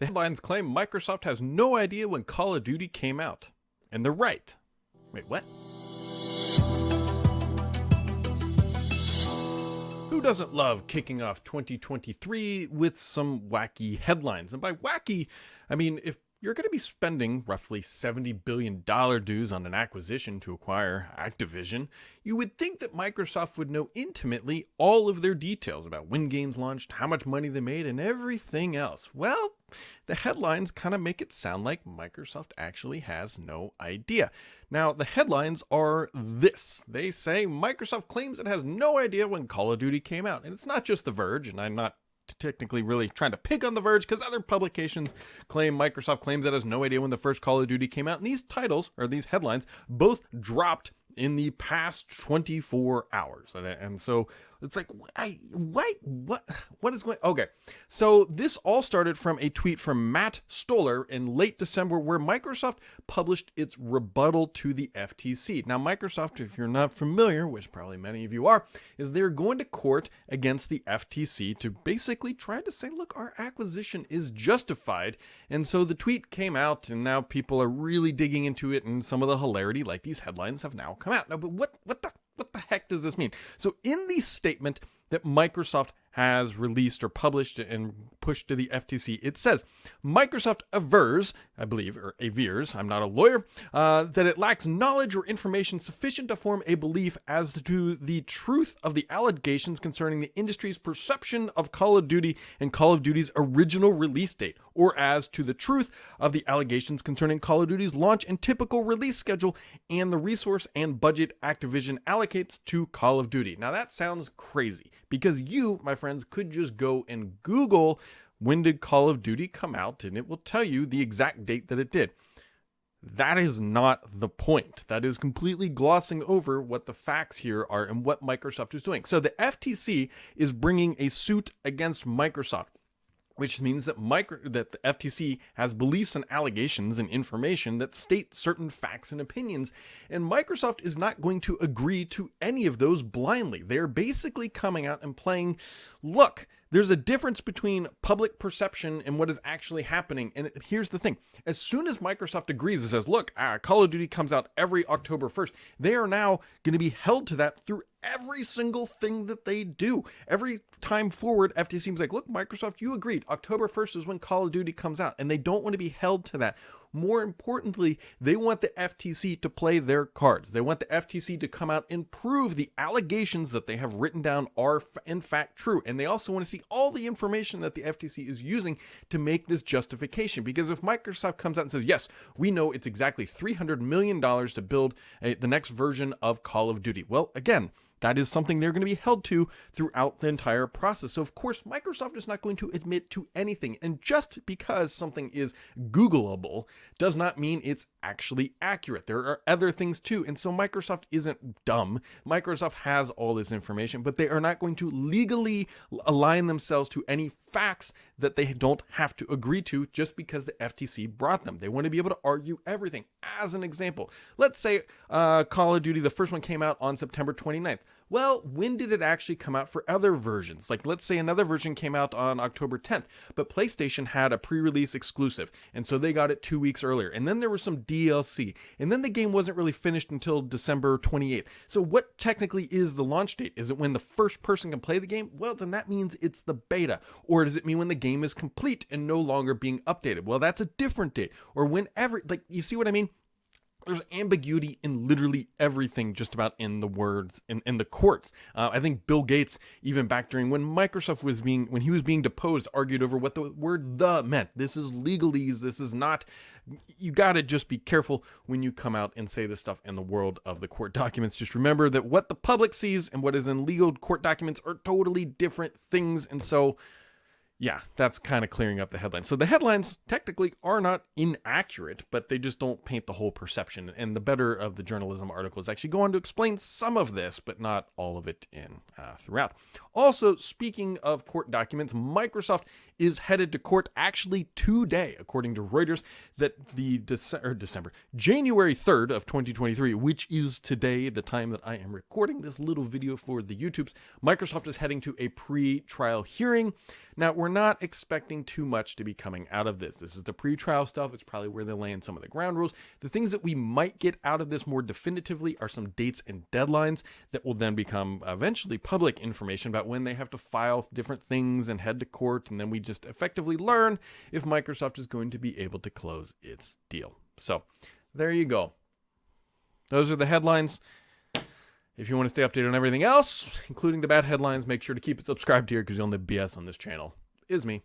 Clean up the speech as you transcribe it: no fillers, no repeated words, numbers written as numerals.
The headlines claim Microsoft has no idea when Call of Duty came out. And they're right. Wait, what? Who doesn't love kicking off 2023 with some wacky headlines? And by wacky, I mean if you're going to be spending roughly $70 billion dues on an acquisition to acquire Activision, you would think that Microsoft would know intimately all of their details about when games launched, how much money they made, and everything else. Well, the headlines kind of make it sound like Microsoft actually has no idea. Now, the headlines are this. They say Microsoft claims it has no idea when Call of Duty came out. And it's not just The Verge, and I'm not technically really trying to pick on The Verge because other publications claim Microsoft claims it has no idea when the first Call of Duty came out. And these titles, or these headlines, both dropped in the past 24 hours. And so it's like, what is going on? Okay, so this all started from a tweet from Matt Stoller in late December where Microsoft published its rebuttal to the FTC. Now, Microsoft, if you're not familiar, which probably many of you are, is they're going to court against the FTC to basically try to say, look, our acquisition is justified. And so the tweet came out, and now people are really digging into it, and some of the hilarity, like these headlines, have now come out. Now, but what the heck does this mean? So in the statement that Microsoft has released or published and pushed to the FTC, it says Microsoft avers, I believe, or avers, I'm not a lawyer, that it lacks knowledge or information sufficient to form a belief as to the truth of the allegations concerning the industry's perception of Call of Duty and Call of Duty's original release date, or as to the truth of the allegations concerning Call of Duty's launch and typical release schedule and the resource and budget Activision allocates to Call of Duty. Now that sounds crazy because you, my friends, could just go and Google when did Call of Duty come out and it will tell you the exact date that it did. That is not the point. That is completely glossing over what the facts here are and what Microsoft is doing. So the FTC is bringing a suit against Microsoft, which means that the FTC has beliefs and allegations and information that state certain facts and opinions, and Microsoft is not going to agree to any of those blindly. They're basically coming out and playing, look, there's a difference between public perception and what is actually happening. And here's the thing. As soon as Microsoft agrees and says, look, Call of Duty comes out every October 1st, they are now going to be held to that through every single thing that they do. Every time forward, FTC seems like, look, Microsoft, you agreed. October 1st is when Call of Duty comes out, and they don't want to be held to that. More importantly, they want the FTC to play their cards. They want the FTC to come out and prove the allegations that they have written down are in fact true. And they also want to see all the information that the FTC is using to make this justification. Because if Microsoft comes out and says, yes, we know it's exactly $300 million to build the next version of Call of Duty. Well, again, that is something they're going to be held to throughout the entire process. So, of course, Microsoft is not going to admit to anything. And just because something is Googleable does not mean it's actually accurate. There are other things too. And so Microsoft isn't dumb. Microsoft has all this information, but they are not going to legally align themselves to any facts that they don't have to agree to just because the FTC brought them. They want to be able to argue everything. As an example, let's say Call of Duty, the first one came out on September 29th. Well, when did it actually come out for other versions? Like, let's say another version came out on October 10th, but PlayStation had a pre-release exclusive, and so they got it 2 weeks earlier. And then there was some DLC, and then the game wasn't really finished until December 28th. So what technically is the launch date? Is it when the first person can play the game? Well, then that means it's the beta. Or does it mean when the game is complete and no longer being updated? Well, that's a different date. Or whenever, like, you see what I mean? There's ambiguity in literally everything, just about in the words, in the courts. I think Bill Gates, even back during when Microsoft when he was being deposed, argued over what the word "the" meant. This is legalese. This is not. You got to just be careful when you come out and say this stuff in the world of the court documents. Just remember that what the public sees and what is in legal court documents are totally different things. And so, yeah, that's kind of clearing up the headlines. So the headlines technically are not inaccurate, but they just don't paint the whole perception. And the better of the journalism articles actually go on to explain some of this, but not all of it throughout. Also, speaking of court documents, Microsoft is headed to court actually today, according to Reuters, that the January 3rd of 2023, which is today, the time that I am recording this little video for the YouTubes, Microsoft is heading to a pre-trial hearing. Now, we're not expecting too much to be coming out of this. This is the pre-trial stuff. It's probably where they're laying some of the ground rules. The things that we might get out of this more definitively are some dates and deadlines that will then become eventually public information about when they have to file different things and head to court, and then we just effectively learn if Microsoft is going to be able to close its deal. So, there you go. Those are the headlines. If you want to stay updated on everything else, including the bad headlines, make sure to keep it subscribed here because the only BS on this channel is me.